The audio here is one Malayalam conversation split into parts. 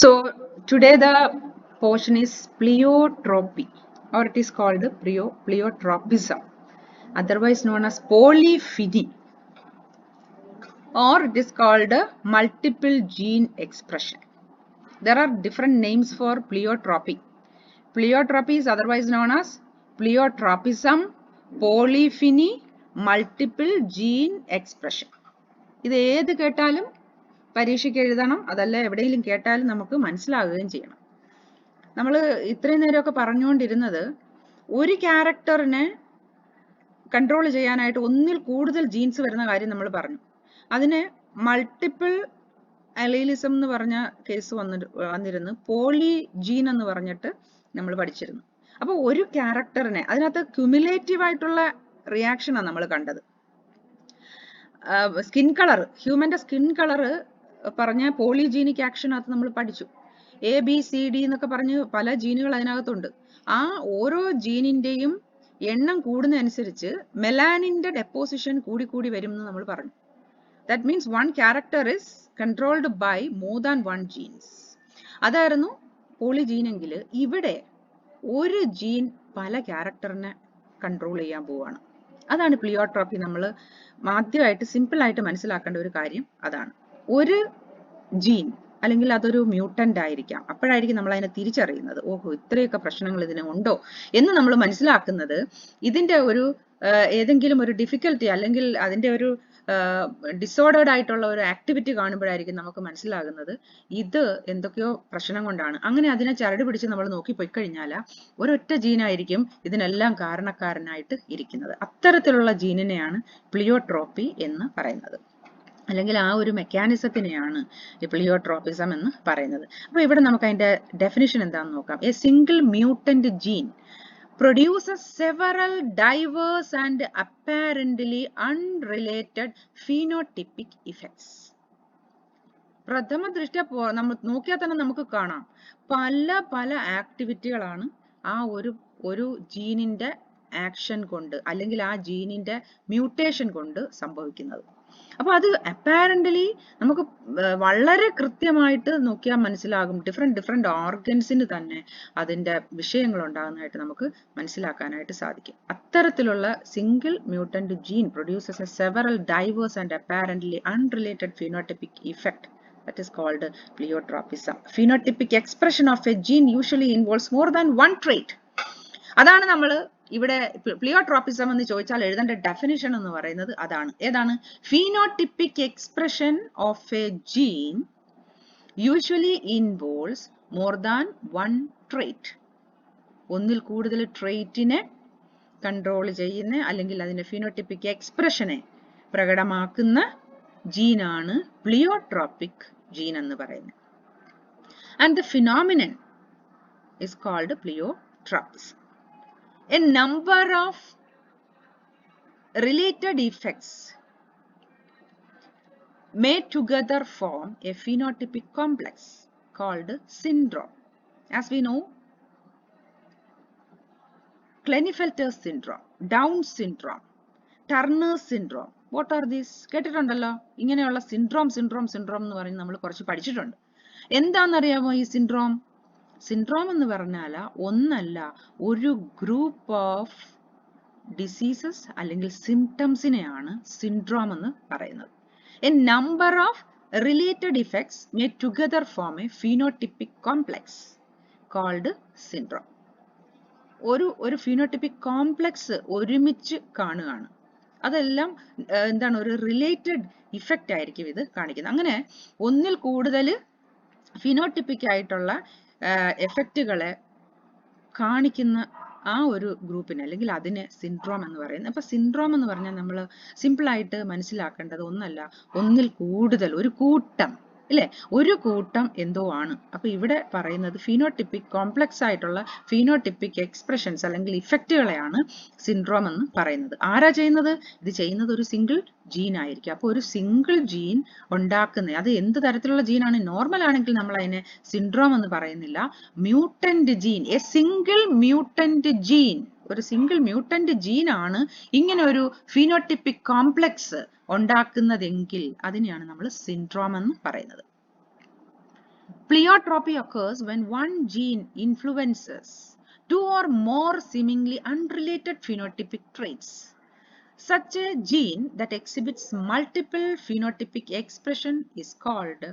So today the portion is pleiotropy, or it is called pleiotropism, otherwise known as polypheny, or it is called multiple gene expression. There are different names for pleiotropy. Pleiotropy is otherwise known as pleiotropism, polypheny, multiple gene expression. ഇത് ഏത് കേട്ടാലും പരീക്ഷയ്ക്ക് എഴുതണം, അതല്ല എവിടെയെങ്കിലും കേട്ടാലും നമുക്ക് മനസ്സിലാവുകയും ചെയ്യണം. നമ്മൾ ഇത്രയും നേരമൊക്കെ പറഞ്ഞുകൊണ്ടിരുന്നത് ഒരു ക്യാരക്ടറിനെ കൺട്രോൾ ചെയ്യാനായിട്ട് ഒന്നിൽ കൂടുതൽ ജീൻസ് വരുന്ന കാര്യം നമ്മൾ പറഞ്ഞു. അതിന് മൾട്ടിപ്പിൾ അലീലിസം എന്ന് പറഞ്ഞ കേസ് വന്നിരുന്നു, പോളി ജീൻ എന്ന് പറഞ്ഞിട്ട് നമ്മൾ പഠിച്ചിരുന്നു. അപ്പോൾ ഒരു ക്യാരക്ടറിനെ അതിനകത്ത് ക്യുമുലേറ്റീവ് ആയിട്ടുള്ള റിയാക്ഷനാണ് നമ്മൾ കണ്ടത്. സ്കിൻ കളർ, ഹ്യൂമന്റെ സ്കിൻ കളർ പറഞ്ഞ പോളിജീനിക് ആക്ഷനകത്ത് നമ്മൾ പഠിച്ചു. ABCD എന്നൊക്കെ പറഞ്ഞ് പല ജീനുകൾ അതിനകത്തുണ്ട്. ആ ഓരോ ജീനിന്റെയും എണ്ണം കൂടുന്നതനുസരിച്ച് മെലാനിന്റെ ഡെപ്പോസിഷൻ കൂടി വരും എന്ന് നമ്മൾ പറഞ്ഞു. That means one character is controlled by more than one genes. അതായിരുന്നു പോളിജീനെങ്കിൽ ഇവിടെ ഒരു ജീൻ പല ക്യാരക്ടറിനെ കൺട്രോൾ ചെയ്യാൻ പോവാണ്. അതാണ് പ്ലിയോട്രോപ്പി. നമ്മൾ ആദ്യമായിട്ട് സിമ്പിൾ ആയിട്ട് മനസ്സിലാക്കേണ്ട ഒരു കാര്യം അതാണ്. ഒരു ജീൻ അല്ലെങ്കിൽ അതൊരു മ്യൂട്ടന്റ് ആയിരിക്കാം. അപ്പോഴായിരിക്കും നമ്മൾ അതിനെ തിരിച്ചറിയുന്നത്, ഓഹോ ഇത്രയൊക്കെ പ്രശ്നങ്ങൾ ഇതിന് ഉണ്ടോ എന്ന് നമ്മൾ മനസ്സിലാക്കുന്നത്. ഇതിന്റെ ഒരു ഏതെങ്കിലും ഒരു ഡിഫിക്കൽറ്റി അല്ലെങ്കിൽ അതിന്റെ ഒരു ഡിസോർഡേർഡ് ആയിട്ടുള്ള ഒരു ആക്ടിവിറ്റി കാണുമ്പോഴായിരിക്കും നമുക്ക് മനസ്സിലാകുന്നത് ഇത് എന്തൊക്കെയോ പ്രശ്നം കൊണ്ടാണ്. അങ്ങനെ അതിനെ ചരട് പിടിച്ച് നമ്മൾ നോക്കി പോയി കഴിഞ്ഞാൽ ഒരൊറ്റ ജീനായിരിക്കും ഇതിനെല്ലാം കാരണക്കാരനായിട്ട് ഇരിക്കുന്നത്. അത്തരത്തിലുള്ള ജീനിനെയാണ് പ്ലിയോട്രോപ്പി എന്ന് പറയുന്നത്, അല്ലെങ്കിൽ ആ ഒരു മെക്കാനിസത്തിനെയാണ് പ്ലിയോട്രോപ്പിസം എന്ന് പറയുന്നത്. അപ്പൊ ഇവിടെ നമുക്ക് അതിന്റെ ഡെഫിനിഷൻ എന്താണെന്ന് നോക്കാം. A single mutant gene produces several diverse and apparently unrelated phenotypic effects. പ്രഥമ ദൃഷ്ട്യാ നമ്മൾ നോക്കിയാൽ തന്നെ നമുക്ക് കാണാം പല ആക്ടിവിറ്റികളാണ് ആ ഒരു ജീനിന്റെ ആക്ഷൻ കൊണ്ട് അല്ലെങ്കിൽ ആ ജീനിന്റെ മ്യൂട്ടേഷൻ കൊണ്ട് സംഭവിക്കുന്നത്. അപ്പൊ അത് അപ്പാരന്റ്ലി നമുക്ക് വളരെ കൃത്യമായിട്ട് നോക്കിയാൽ മനസ്സിലാകും. ഡിഫറെന്റ് ഓർഗൻസിന് തന്നെ അതിന്റെ വിഷയങ്ങൾ ഉണ്ടാകുന്നതായിട്ട് നമുക്ക് മനസ്സിലാക്കാനായിട്ട് സാധിക്കും. അത്തരത്തിലുള്ള single mutant gene produces a several diverse and apparently unrelated phenotypic effect. That is called pleiotropism. Phenotypic expression of a gene usually involves more than one trait. അതാണ് നമ്മൾ ഇവിടെ പ്ലിയോട്രോപ്പിസം എന്ന് ചോദിച്ചാൽ എഴുതേണ്ട ഡെഫിനിഷൻ എന്ന് പറയുന്നത് അതാണ്. ഏതാണ്? Phenotypic expression of a gene usually involves more than one trait. ഒന്നിൽ കൂടുതൽ ട്രേറ്റിനെ കൺട്രോൾ ചെയ്യുന്ന അല്ലെങ്കിൽ അതിന്റെ ഫീനോട്ടിപ്പിക് എക്സ്പ്രഷനെ പ്രകടമാക്കുന്ന ജീനാണ് പ്ലിയോട്രോപ്പിക് ജീൻ എന്ന് പറയുന്നത്. And the phenomenon is called pleiotropism. A number of related effects may together form a phenotypic complex called syndrome. As we know, Klinefelter syndrome, Down syndrome, Turner syndrome. What are these? കേട്ടിട്ടുണ്ടല്ലോ. ഇങ്ങനെയുള്ള സിൻഡ്രോം എന്ന് പറഞ്ഞ് നമ്മൾ കുറച്ച് പഠിച്ചിട്ടുണ്ട്. എന്താണെന്നറിയാമോ ഈ സിൻഡ്രോം? സിൻഡ്രോം എന്ന് പറഞ്ഞാൽ ഒന്നല്ല, ഒരു ഗ്രൂപ്പ് ഓഫ് ഡിസീസസ് അല്ലെങ്കിൽ സിംറ്റംസിനെയാണ് സിൻഡ്രോം എന്ന് പറയുന്നത്. A number of related effects may together form a phenotypic complex called syndrome. ഒരു ഫിനോട്ടിപ്പിക് കോംപ്ലക്സ് ഒരുമിച്ച് കാണുകയാണ്. അതെല്ലാം എന്താണ്? ഒരു റിലേറ്റഡ് ഇഫക്റ്റ് ആയിരിക്കും ഇത് കാണിക്കുന്നത്. അങ്ങനെ ഒന്നിൽ കൂടുതൽ ഫിനോട്ടിപ്പിക് ആയിട്ടുള്ള എഫക്റ്റുകളെ കാണിക്കുന്ന ആ ഒരു ഗ്രൂപ്പിന് അല്ലെങ്കിൽ അതിനെ സിൻഡ്രോം എന്ന് പറയുന്നത്. അപ്പൊ സിൻഡ്രോം എന്ന് പറഞ്ഞാൽ നമ്മൾ സിമ്പിൾ ആയിട്ട് മനസ്സിലാക്കേണ്ടത് ഒന്നല്ല, ഒന്നിൽ കൂടുതൽ, ഒരു കൂട്ടം, അല്ലെ? ഒരു കൂട്ടം എന്തോ ആണ്. അപ്പൊ ഇവിടെ പറയുന്നത് ഫിനോട്ടിപ്പിക് കോംപ്ലക്സ് ആയിട്ടുള്ള ഫിനോട്ടിപ്പിക് എക്സ്പ്രഷൻസ് അല്ലെങ്കിൽ ഇഫക്റ്റുകളെയാണ് സിൻഡ്രോം എന്ന് പറയുന്നത്. ആരാ ചെയ്യുന്നത്? ഇത് ചെയ്യുന്നത് ഒരു സിംഗിൾ ജീൻ ആയിരിക്കും. അപ്പോൾ ഒരു സിംഗിൾ ജീൻ ഉണ്ടാക്കുന്ന അത് എന്ത് തരത്തിലുള്ള ജീനാണ്? നോർമൽ ആണെങ്കിൽ നമ്മൾ അതിനെ സിൻഡ്രോം എന്ന് പറയുന്നില്ല. Mutant gene, a single mutant gene ഒരു സിംഗിൾ മ്യൂട്ടന്റ് ജീനാണ് ഇങ്ങനെ ഒരു ഫിനോട്ടിപ്പിക് കോംപ്ലക്സ് ഉണ്ടാക്കുന്നതെങ്കിൽ അതിനെയാണ് നമ്മൾ സിൻഡ്രോം എന്ന് പറയുന്നത്. Pleiotropy occurs when one gene influences two or more seemingly unrelated phenotypic traits. Such a gene that exhibits multiple phenotypic expression is called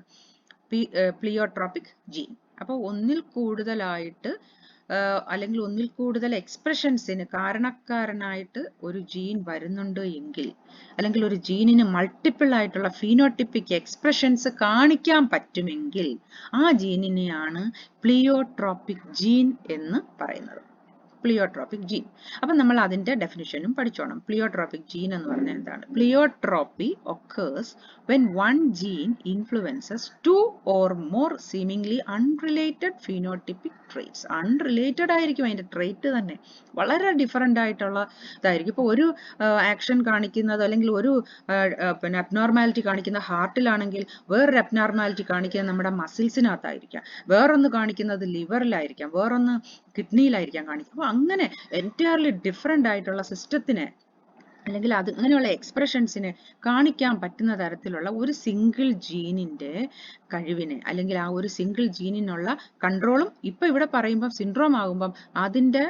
pleiotropic gene. അപ്പോൾ ഒന്നിൽ കൂടുതലായിട്ട് അല്ലെങ്കിൽ ഒന്നിൽ കൂടുതൽ എക്സ്പ്രഷൻസിന് കാരണക്കാരനായിട്ട് ഒരു ജീൻ വരുന്നുണ്ട് എങ്കിൽ, അല്ലെങ്കിൽ ഒരു ജീനിന് മൾട്ടിപ്പിൾ ആയിട്ടുള്ള ഫീനോട്ടിപ്പിക് എക്സ്പ്രഷൻസ് കാണിക്കാൻ പറ്റുമെങ്കിൽ ആ ജീനിനെയാണ് പ്ലിയോട്രോപിക് ജീൻ എന്ന് പറയുന്നത്. പ്ലിയോട്രോപിക് ജീൻ. അപ്പം നമ്മൾ അതിന്റെ ഡെഫിനിഷനും പഠിച്ചോണം. പ്ലിയോട്രോപിക് ജീൻ എന്ന് പറഞ്ഞാൽ എന്താണ്? പ്ലിയോട്രോപ്പി occurs when one gene influences two or more seemingly unrelated phenotypic traits. Unrelated ആയിരിക്കും അതിന്റെ ട്രേറ്റ് തന്നെ, വളരെ ഡിഫറെന്റ് ആയിട്ടുള്ള ഇതായിരിക്കും. ഇപ്പോൾ ഒരു ആക്ഷൻ കാണിക്കുന്നത് അല്ലെങ്കിൽ ഒരു പിന്നെ അബ്നോർമാലിറ്റി കാണിക്കുന്ന ഹാർട്ടിലാണെങ്കിൽ വേറൊരു അബ്നോർമാലിറ്റി കാണിക്കുന്നത് നമ്മുടെ മസിൽസിനകത്തായിരിക്കാം, വേറൊന്ന് കാണിക്കുന്നത് ലിവറിലായിരിക്കാം, വേറൊന്ന് കിഡ്നിയിലായിരിക്കാം കാണിക്കുക. അപ്പോൾ അങ്ങനെ എൻറ്റയർലി ഡിഫറെന്റ് ആയിട്ടുള്ള സിസ്റ്റത്തിനെ അല്ലെങ്കിൽ അത് അങ്ങനെയുള്ള എക്സ്പ്രഷൻസിനെ കാണിക്കാൻ പറ്റുന്ന തരത്തിലുള്ള ഒരു സിംഗിൾ ജീനിന്റെ കഴിവിനെ, അല്ലെങ്കിൽ ആ ഒരു സിംഗിൾ ജീനിനുള്ള കൺട്രോളും ഇപ്പൊ ഇവിടെ പറയുമ്പോൾ സിൻഡ്രോം ആകുമ്പം അതിന്റെ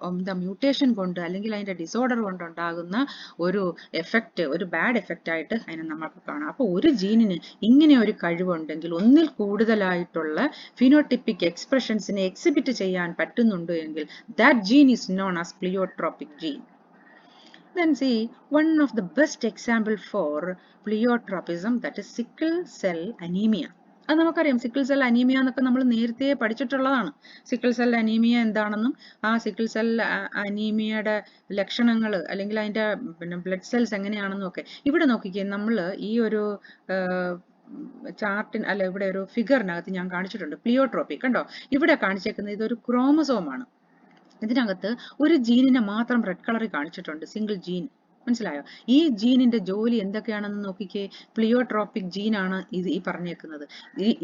എന്താ മ്യൂട്ടേഷൻ കൊണ്ട് അല്ലെങ്കിൽ അതിന്റെ ഡിസോർഡർ കൊണ്ട് ഉണ്ടാകുന്ന ഒരു എഫക്റ്റ്, ഒരു ബാഡ് എഫക്റ്റ് ആയിട്ട് അതിനെ നമുക്ക് കാണാം. അപ്പോൾ ഒരു ജീനിന് ഇങ്ങനെ ഒരു കഴിവുണ്ടെങ്കിൽ, ഒന്നിൽ കൂടുതലായിട്ടുള്ള ഫിനോട്ടിപ്പിക് എക്സ്പ്രഷൻസിനെ എക്സിബിറ്റ് ചെയ്യാൻ പറ്റുന്നുണ്ട് എങ്കിൽ that gene is known as pleiotropic gene. Then see, one of the best example for pleiotropism, that is sickle cell anemia. അത് നമുക്കറിയാം, സിക്കിൾ സെൽ അനീമിയ എന്നൊക്കെ നമ്മൾ നേരത്തെ പഠിച്ചിട്ടുള്ളതാണ്. സിക്കിൾ സെൽ അനീമിയ എന്താണെന്നും ആ സിക്കിൾ സെൽ അനീമിയയുടെ ലക്ഷണങ്ങൾ അല്ലെങ്കിൽ അതിന്റെ പിന്നെ ബ്ലഡ് സെൽസ് എങ്ങനെയാണെന്നും ഒക്കെ ഇവിടെ നോക്കിക്കേ. നമ്മൾ ഈ ഒരു ചാർട്ടിൻ അല്ല ഇവിടെ ഒരു ഫിഗറിനകത്ത് ഞാൻ കാണിച്ചിട്ടുണ്ട് പ്ലിയോട്രോപ്പി. കണ്ടോ, ഇവിടെ കാണിച്ചേക്കുന്നത് ഇതൊരു ക്രോമസോമാണ്. ഇതിനകത്ത് ഒരു ജീനിനെ മാത്രം റെഡ് കളറിൽ കാണിച്ചിട്ടുണ്ട്, സിംഗിൾ ജീൻ. മനസ്സിലായോ? ഈ ജീനിന്റെ ജോലി എന്തൊക്കെയാണെന്ന് നോക്കിക്കേ. പ്ലിയോട്രോപിക് ജീനാണ് ഇത് ഈ പറഞ്ഞേക്കുന്നത്.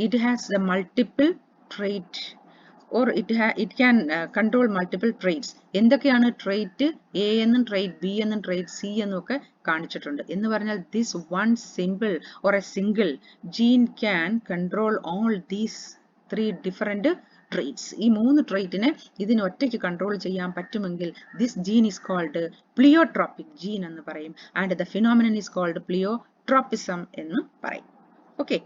It has A multiple trait or it can control multiple traits. എന്തൊക്കെയാണ് ട്രേറ്റ്? എ എന്നും ട്രേറ്റ് ബി എന്നും ട്രേറ്റ് സി എന്നും ഒക്കെ കാണിച്ചിട്ടുണ്ട്. എന്ന് പറഞ്ഞാൽ this one symbol or a single gene can control all these three different traits. ഈ മൂന്ന് ട്രേറ്റിനെ ഇതിന് ഒറ്റയ്ക്ക് കൺട്രോൾ ചെയ്യാൻ പറ്റുമെങ്കിൽ this gene is called pleiotropic gene എന്ന് പറയും. And the phenomenon is called pleiotropism എന്ന് പറയും. ഓക്കെ,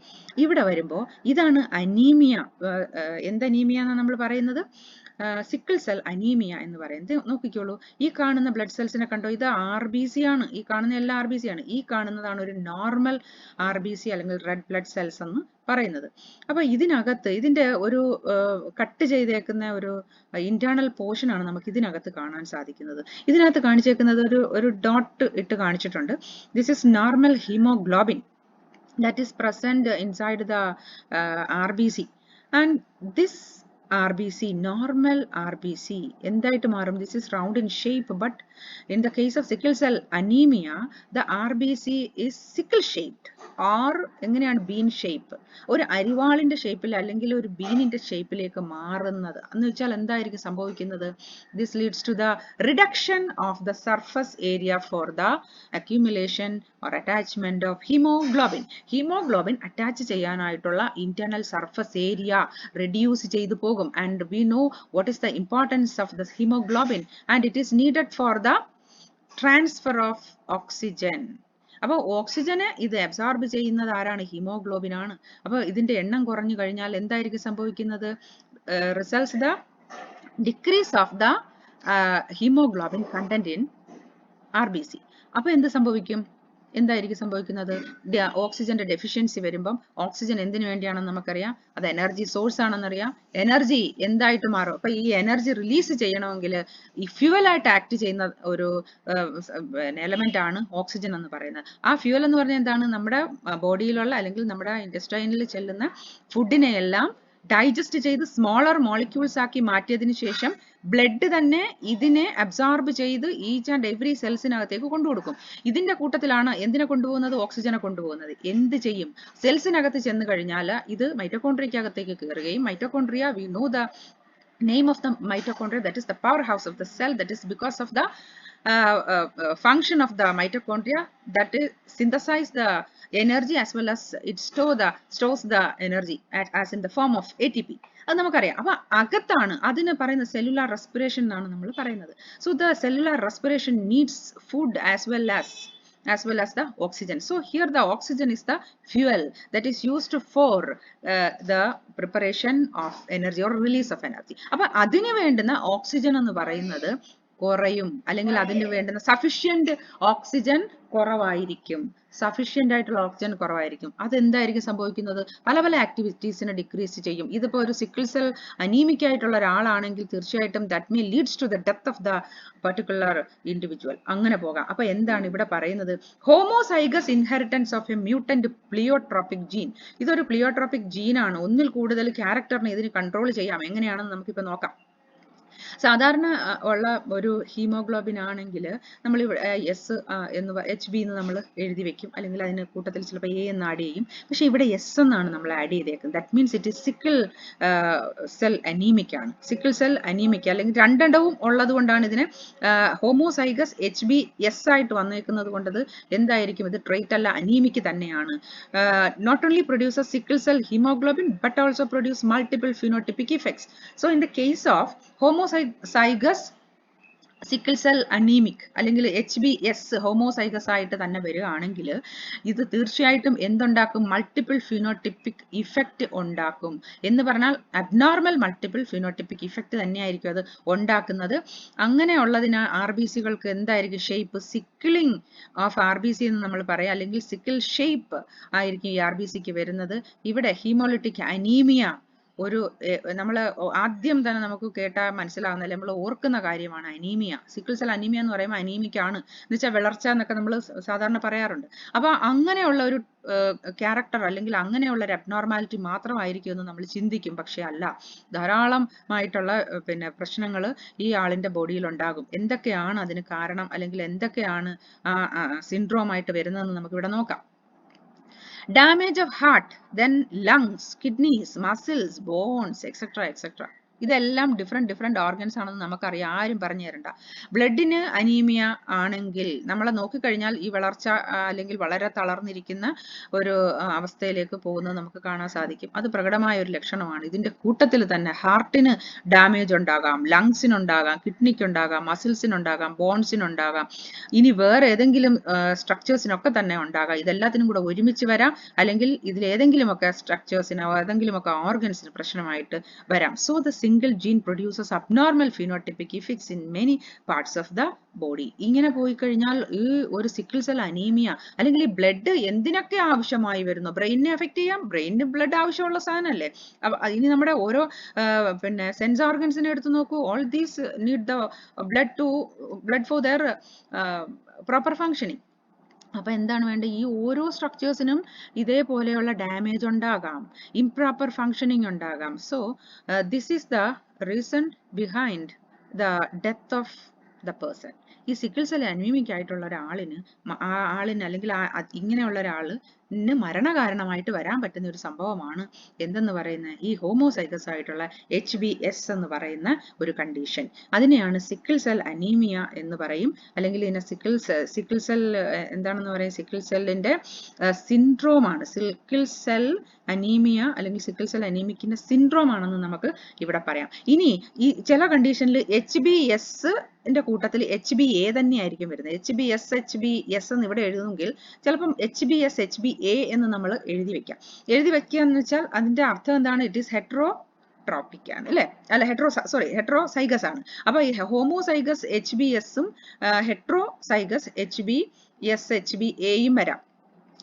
ഇവിടെ വരുമ്പോൾ ഇതാണ് അനീമിയ. എന്ത് അനീമിയ എന്നാണ് നമ്മൾ പറയുന്നത്? സിക്കിൾ സെൽ അനീമിയ എന്ന് പറയുന്നത്. നോക്കിക്കോളൂ, ഈ കാണുന്ന ബ്ലഡ് സെൽസിനെ കണ്ടോ, ഇത് RBC ആണ്. ഈ കാണുന്ന എല്ലാ RBC ആണ്. ഈ കാണുന്നതാണ് ഒരു നോർമൽ RBC അല്ലെങ്കിൽ റെഡ് ബ്ലഡ് സെൽസ് എന്ന് പറയുന്നത്. അപ്പൊ ഇതിനകത്ത് ഇതിന്റെ ഒരു കട്ട് ചെയ്തേക്കുന്ന ഒരു ഇന്റേണൽ പോർഷൻ ആണ് നമുക്ക് ഇതിനകത്ത് കാണാൻ സാധിക്കുന്നത്. ഇതിനകത്ത് കാണിച്ചേക്കുന്നത് ഒരു ഡോട്ട് ഇട്ട് കാണിച്ചിട്ടുണ്ട്. This is normal haemoglobin that is present inside the RBC, and this RBC, normal RBC, എന്തായിട്ട് മാറും? This is round in shape, but in the case of sickle cell anemia, the RBC is sickle shaped or എങ്ങനെയാണ്? Been shape. ഒരു അരിവാളിന്റെ ഷേപ്പിൽ അല്ലെങ്കിൽ ഒരു ബീനിന്റെ ഷേപ്പിലേക്ക് മാറുന്നത് എന്ന് വെച്ചാൽ എന്തായിരിക്കും സംഭവിക്കുന്നത്? This leads to the reduction of the surface area for the accumulation or attachment of hemoglobin. Haemoglobin attach ചെയ്യാനായിട്ടുള്ള ഇന്റേണൽ സർഫസ് ഏരിയ റെഡ്യൂസ് ചെയ്തു പോകും. And we know what is the importance of the hemoglobin, and it is needed for the transfer of oxygen. അപ്പോൾ ഓക്സിജനെ ഇത് അബ്സോർബ് ചെയ്യുന്നത് ആരാണ്? ഹീമോഗ്ലോബിൻ ആണ്. അപ്പോൾ ഇതിന്റെ എണ്ണം കുറഞ്ഞു കഴിഞ്ഞാൽ എന്തായിരിക്കും സംഭവിക്കുന്നത്? Results the decrease of the haemoglobin content in RBC. അപ്പൊ എന്ത് സംഭവിക്കും? എന്തായിരിക്കും സംഭവിക്കുന്നത്? ഓക്സിജന്റെ ഡെഫിഷ്യൻസി വരുമ്പം ഓക്സിജൻ എന്തിനു വേണ്ടിയാണെന്ന് നമുക്കറിയാം, അത് എനർജി സോഴ്സ് ആണെന്നറിയാം. എനർജി എന്തായിട്ട് മാറും? അപ്പൊ ഈ എനർജി റിലീസ് ചെയ്യണമെങ്കിൽ ഈ ഫ്യൂവൽ ആയിട്ട് ആക്ട് ചെയ്യുന്ന ഒരു എലമെന്റ് ആണ് ഓക്സിജൻ എന്ന് പറയുന്നത്. ആ ഫ്യൂവൽ എന്ന് പറഞ്ഞാൽ എന്താണ്? നമ്മുടെ ബോഡിയിലുള്ള അല്ലെങ്കിൽ നമ്മുടെ ഇൻറ്റസ്റ്റൈനിൽ ചെല്ലുന്ന ഫുഡിനെ എല്ലാം ഡൈജസ്റ്റ് ചെയ്ത് സ്മോളർ മോളിക്യൂൾസ് ആക്കി മാറ്റിയതിനു ശേഷം ബ്ലഡ് തന്നെ ഇതിനെ അബ്സോർബ് ചെയ്ത് ഈച്ച് ആൻഡ് എവറി സെൽസിനകത്തേക്ക് കൊണ്ടുകൊടുക്കും. ഇതിന്റെ കൂട്ടത്തിലാണ് എന്തിനെ കൊണ്ടുപോകുന്നത്? ഓക്സിജനെ കൊണ്ടുപോകുന്നത്. എന്ത് ചെയ്യും? സെൽസിനകത്ത് ചെന്ന് കഴിഞ്ഞാൽ ഇത് മൈറ്റോകോൺട്രിയക്കകത്തേക്ക് കയറുകയും mitochondria we know the name of the mitochondria, that is the powerhouse of the cell, that is because of the function of the mitochondria that is synthesize the energy as well as it stores the energy as in the form of ATP. അത് നമുക്കറിയാം. അപ്പൊ അകത്താണ് അതിന് പറയുന്ന സെല്ലുലാർ റെസ്പിറേഷൻ എന്നാണ് നമ്മൾ പറയുന്നത്. So the cellular respiration needs food as well as the oxygen. So here the oxygen is the fuel that is used for the preparation of energy or release of energy. അപ്പൊ അതിന് വേണ്ടുന്ന ഓക്സിജൻ എന്ന് പറയുന്നത് കുറയും, അല്ലെങ്കിൽ അതിന് വേണ്ടുന്ന സഫിഷ്യന്റ് ഓക്സിജൻ കുറവായിരിക്കും. സഫിഷ്യന്റ് ആയിട്ടുള്ള ഓക്സിജൻ കുറവായിരിക്കും. അതെന്തായിരിക്കും സംഭവിക്കുന്നത്? പല പല ആക്ടിവിറ്റീസിനെ ഡിക്രീസ് ചെയ്യും. ഇതിപ്പോ ഒരു സിക്കിൾ സെൽ അനീമിക് ആയിട്ടുള്ള ഒരാളാണെങ്കിൽ തീർച്ചയായിട്ടും that may leads to the death of the particular individual. അങ്ങനെ പോകാം. അപ്പൊ എന്താണ് ഇവിടെ പറയുന്നത്? Homozygous inheritance of a mutant pleiotropic gene. ഇതൊരു പ്ലിയോട്രോപിക് ജീനാണ്. ഒന്നിൽ കൂടുതൽ ക്യാരക്ടറിനെ ഇതിന് കൺട്രോൾ ചെയ്യാം. എങ്ങനെയാണെന്ന് നമുക്കിപ്പോ നോക്കാം. സാധാരണ ഉള്ള ഒരു ഹീമോഗ്ലോബിൻ ആണെങ്കിൽ നമ്മൾ എസ് എന്ന് HB എന്ന് നമ്മൾ എഴുതി വെക്കും, അല്ലെങ്കിൽ അതിന് കൂട്ടത്തിൽ ചിലപ്പോൾ A എന്ന് ആഡ് ചെയ്യും. പക്ഷെ ഇവിടെ S എന്നാണ് നമ്മൾ ആഡ് ചെയ്തേക്കുന്നത്. That means it is sickle cell anaemic ആണ്. സിക്കിൾ സെൽ അനീമിക് അല്ലെങ്കിൽ രണ്ടെണ്ണവും ഉള്ളത് കൊണ്ടാണ് ഇതിനെ ഹോമോസൈഗസ് HB S ആയിട്ട് വന്നേക്കുന്നത് കൊണ്ടത് എന്തായിരിക്കും? ഇത് ട്രേറ്റ് അല്ല, അനീമിക് തന്നെയാണ്. Not only produces sickle cell haemoglobin but also produce multiple phenotypic effects. So in the case of homozygous sickle cell anaemic അല്ലെങ്കിൽ HBS ഹോമോസൈഗസ് ആയിട്ട് തന്നെ വരികയാണെങ്കിൽ ഇത് തീർച്ചയായിട്ടും എന്തുണ്ടാക്കും? മൾട്ടിപ്പിൾ ഫിനോട്ടിപ്പിക് ഇഫക്റ്റ് ഉണ്ടാക്കും. എന്ന് പറഞ്ഞാൽ അബ്നോർമൽ മൾട്ടിപ്പിൾ ഫിനോട്ടിപ്പിക് ഇഫക്റ്റ് തന്നെയായിരിക്കും അത് ഉണ്ടാക്കുന്നത്. അങ്ങനെയുള്ളതിന് RBCകൾക്ക് എന്തായിരിക്കും ഷേപ്പ്? സിക്കിളിംഗ് ഓഫ് RBC എന്ന് നമ്മൾ പറയാം, അല്ലെങ്കിൽ സിക്കിൾ ഷേപ്പ് ആയിരിക്കും ഈ RBCക്ക് വരുന്നത്. ഇവിടെ ഹീമോളിറ്റിക് അനീമിയ ഒരു നമ്മൾ ആദ്യം തന്നെ നമുക്ക് കേട്ടാൽ മനസ്സിലാവുന്നില്ല, നമ്മൾ ഓർക്കുന്ന കാര്യമാണ് അനീമിയ. സിക്കിൾ സെൽ അനീമിയ എന്ന് പറയുമ്പോൾ അനീമിക് ആണ് എന്ന് വെച്ചാൽ വളർച്ച എന്നൊക്കെ നമ്മൾ സാധാരണ പറയാറുണ്ട്. അപ്പൊ അങ്ങനെയുള്ള ഒരു ക്യാരക്ടർ അല്ലെങ്കിൽ അങ്ങനെയുള്ള ഒരു അബ്നോർമാലിറ്റി മാത്രമായിരിക്കും എന്ന് നമ്മൾ ചിന്തിക്കും. പക്ഷെ അല്ല, ധാരാളമായിട്ടുള്ള പ്രശ്നങ്ങൾ ഈ ആളിന്റെ ബോഡിയിൽ ഉണ്ടാകും. എന്തൊക്കെയാണ് അതിന് കാരണം, അല്ലെങ്കിൽ എന്തൊക്കെയാണ് സിൻഡ്രോം ആയിട്ട് വരുന്നതെന്ന് നമുക്ക് ഇവിടെ നോക്കാം. Damage of heart, then lungs, kidneys, muscles, bones, etc. etc. ഇതെല്ലാം ഡിഫറെന്റ് ഓർഗൻസ് ആണെന്ന് നമുക്കറിയാം, ആരും പറഞ്ഞു തരണ്ട. ബ്ലഡിന് അനീമിയ ആണെങ്കിൽ നമ്മളെ നോക്കിക്കഴിഞ്ഞാൽ ഈ വളർച്ച അല്ലെങ്കിൽ വളരെ തളർന്നിരിക്കുന്ന ഒരു അവസ്ഥയിലേക്ക് പോകുന്നത് നമുക്ക് കാണാൻ സാധിക്കും. അത് പ്രകടമായ ഒരു ലക്ഷണമാണ്. ഇതിന്റെ കൂട്ടത്തിൽ തന്നെ ഹാർട്ടിന് ഡാമേജ് ഉണ്ടാകാം, ലങ്സിനുണ്ടാകാം, കിഡ്നിക്കുണ്ടാകാം, മസിൽസിനുണ്ടാകാം, ബോൺസിനുണ്ടാകാം, ഇനി വേറെ ഏതെങ്കിലും സ്ട്രക്ചേഴ്സിനൊക്കെ തന്നെ ഉണ്ടാകാം. ഇതെല്ലാത്തിനും കൂടെ ഒരുമിച്ച് വരാം, അല്ലെങ്കിൽ ഇതിലേതെങ്കിലുമൊക്കെ സ്ട്രക്ചേഴ്സിനോ ഏതെങ്കിലുമൊക്കെ ഓർഗൻസിന് പ്രശ്നമായിട്ട് വരാം. So the single gene produces abnormal phenotypic effects in many parts of the body. ഇങ്ങനെ പോയി കഴിഞ്ഞാൽ ഈ ഒരു സിക്കിൾ സെൽ അനീമിയ അല്ലെങ്കിൽ ഈ ബ്ലഡ് എന്തിനൊക്കെ ആവശ്യമായി വരുന്നു? ബ്രെയിനിനെ അഫക്ട് ചെയ്യാം, ബ്രെയിനിന് ബ്ലഡ് ആവശ്യമുള്ള സാധനമല്ലേ. ഇനി നമ്മുടെ ഓരോ സെൻസ് ഓർഗൻസിനെ എടുത്ത് നോക്കൂ. All these need the blood for their proper functioning. അപ്പൊ എന്താണ് വേണ്ടത്? ഈ ഓരോ സ്ട്രക്ചേഴ്സിനും ഇതേപോലെയുള്ള ഡാമേജ് ഉണ്ടാകാം, ഇംപ്രോപ്പർ ഫങ്ഷനിങ് ഉണ്ടാകാം. So this is the reason behind the death of the person. ഈ സിക്കിൾ സെൽ അനീമിക് ആയിട്ടുള്ള ഒരാളിന് അല്ലെങ്കിൽ ഇങ്ങനെയുള്ള ഒരാളിന് മരണകാരണമായിട്ട് വരാൻ പറ്റുന്ന ഒരു സംഭവമാണ് എന്തെന്ന് പറയുന്നത്? ഈ ഹോമോസൈഗസ് ആയിട്ടുള്ള HBS എന്ന് പറയുന്ന ഒരു കണ്ടീഷൻ. അതിനെയാണ് സിക്കിൾ സെൽ അനീമിയ എന്ന് പറയും, അല്ലെങ്കിൽ ഇതിനെ സിക്കിൾ സെൽ എന്താണെന്ന് പറയും? സിക്കിൾ സെല്ലിന്റെ സിൻഡ്രോം ആണ്. സിക്കിൾ സെൽ അനീമിയ അല്ലെങ്കിൽ സിക്കിൾ സെൽ അനീമിക്കിന്റെ സിൻഡ്രോം ആണെന്ന് നമുക്ക് ഇവിടെ പറയാം. ഇനി ഈ ചില കണ്ടീഷനിൽ HBS ന്റെ കൂട്ടത്തിൽ HBA തന്നെയായിരിക്കും വരുന്നത്. HBS എന്ന് ഇവിടെ എഴുതുമെങ്കിൽ ചിലപ്പം HBS HBA എന്ന് നമ്മൾ എഴുതി വെക്കുക എന്ന് വെച്ചാൽ അതിന്റെ അർത്ഥം എന്താണ്? ഇറ്റ് ഈസ് ഹെട്രോട്രോപിക് ആണ്, അല്ലെ? അല്ല, ഹെട്രോസൈഗസ് ആണ്. അപ്പൊ ഈ ഹോമോസൈഗസ് HBS-ഉം ഹെട്രോസൈഗസ് HBS HBA-യും വരാം.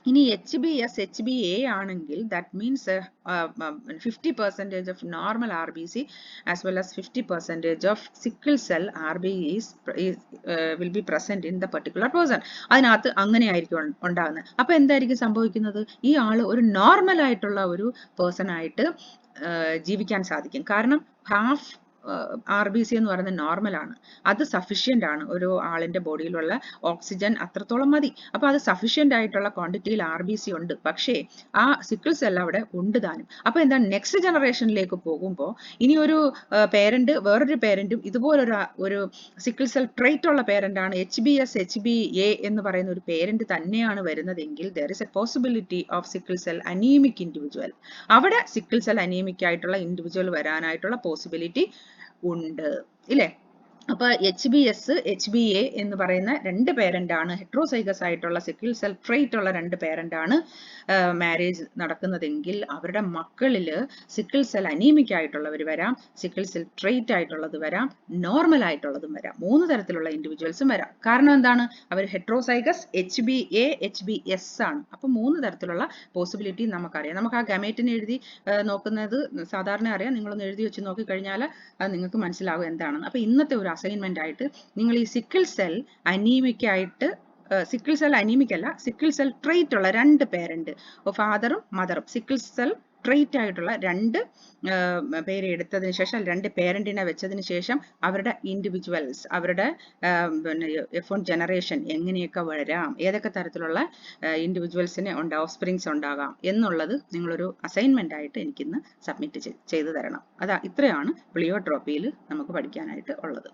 ഇനി HBS HBA ആണെങ്കിൽ that means 50% of normal RBC as well as 50% of sickle cell RBC will be present in the particular person. അതിനകത്ത് അങ്ങനെയായിരിക്കും ഉണ്ടാകുന്നത്. അപ്പൊ എന്തായിരിക്കും സംഭവിക്കുന്നത്? ഈ ആള് ഒരു നോർമൽ ആയിട്ടുള്ള ഒരു പേഴ്സൺ ആയിട്ട് ജീവിക്കാൻ സാധിക്കും. കാരണം ഹാഫ് RBC എന്ന് പറയുന്നത് നോർമൽ ആണ്, അത് സഫീഷ്യന്റ് ആണ്, ഒരു ആളിന്റെ ബോഡിയിലുള്ള ഓക്സിജൻ അത്രത്തോളം മതി. അപ്പൊ അത് സഫീഷ്യന്റ് ആയിട്ടുള്ള ക്വാണ്ടിറ്റിയിൽ RBC ഉണ്ട്. പക്ഷേ ആ സിക്കിൾ സെൽ അവിടെ ഉണ്ട് താനും. അപ്പൊ എന്താണ്, നെക്സ്റ്റ് ജനറേഷനിലേക്ക് പോകുമ്പോൾ ഇനി ഒരു പേരന്റ് വേറൊരു പേരന്റും ഒരു സിക്കിൾ സെൽ ട്രേറ്റ് ഉള്ള പേരന്റ് ആണ് HBS HBA എന്ന് പറയുന്ന ഒരു പേരന്റ് തന്നെയാണ് വരുന്നതെങ്കിൽ there is a possibility of sickle cell anemic individual. അവിടെ സിക്കിൾ സെൽ അനീമിക് ആയിട്ടുള്ള ഇൻഡിവിജ്വൽ വരാനായിട്ടുള്ള പോസിബിലിറ്റി ഉണ്ട് ഇല്ലേ? അപ്പൊ HBS HBA എന്ന് പറയുന്ന രണ്ട് പേരന്റ് ആണ്, ഹെട്രോസൈഗസ് ആയിട്ടുള്ള സിക്കിൾ സെൽ ട്രേറ്റ് ഉള്ള രണ്ട് പേരന്റ് ആണ് മാരേജ് നടക്കുന്നതെങ്കിൽ അവരുടെ മക്കളിൽ സിക്കിൾ സെൽ അനീമിക് ആയിട്ടുള്ളവർ വരാം, സിക്കിൾ സെൽ ട്രേറ്റ് ആയിട്ടുള്ളത് വരാം, നോർമൽ ആയിട്ടുള്ളതും വരാം, 3 തരത്തിലുള്ള ഇൻഡിവിജ്വൽസും വരാം. കാരണം എന്താണ്, അവർ ഹെട്രോസൈഗസ് HBA HBS ആണ്. അപ്പൊ 3 തരത്തിലുള്ള പോസിബിലിറ്റി നമുക്കറിയാം. നമുക്ക് ആ ഗമേറ്റിനെ എഴുതി നോക്കുന്നത് സാധാരണ അറിയാം, നിങ്ങളൊന്ന് എഴുതി വെച്ച് നോക്കി കഴിഞ്ഞാൽ അത് നിങ്ങൾക്ക് മനസ്സിലാവും എന്താണെന്ന്. അപ്പൊ ഇന്നത്തെ ഒരു അസൈൻമെന്റ് ആയിട്ട് നിങ്ങൾ ഈ സിക്കിൾ സെൽ അനീമിക് ആയിട്ട്, സിക്കിൾ സെൽ അനീമിക് അല്ല, സിക്കിൾ സെൽ ട്രേറ്റ് ഉള്ള രണ്ട് പേരന്റ്, ഫാദറും മദറും സിക്കിൾ സെൽ ട്രേറ്റ് ആയിട്ടുള്ള രണ്ട് പേര് എടുത്തതിന് ശേഷം, രണ്ട് പേരന്റിനെ വെച്ചതിന് ശേഷം അവരുടെ ഇൻഡിവിജ്വൽസ്, അവരുടെ പിന്നെ F1 ജനറേഷൻ എങ്ങനെയൊക്കെ വരാം, ഏതൊക്കെ തരത്തിലുള്ള ഇൻഡിവിജ്വൽസിനെ ഓഫ് സ്പ്രിങ്സ് ഉണ്ടാകാം എന്നുള്ളത് നിങ്ങളൊരു അസൈൻമെന്റ് ആയിട്ട് എനിക്കിന്ന് സബ്മിറ്റ് ചെയ്തു തരണം. ഇത്രയാണ് പ്ലിയോട്രോപ്പിയിൽ നമുക്ക് പഠിക്കാനായിട്ട് ഉള്ളത്.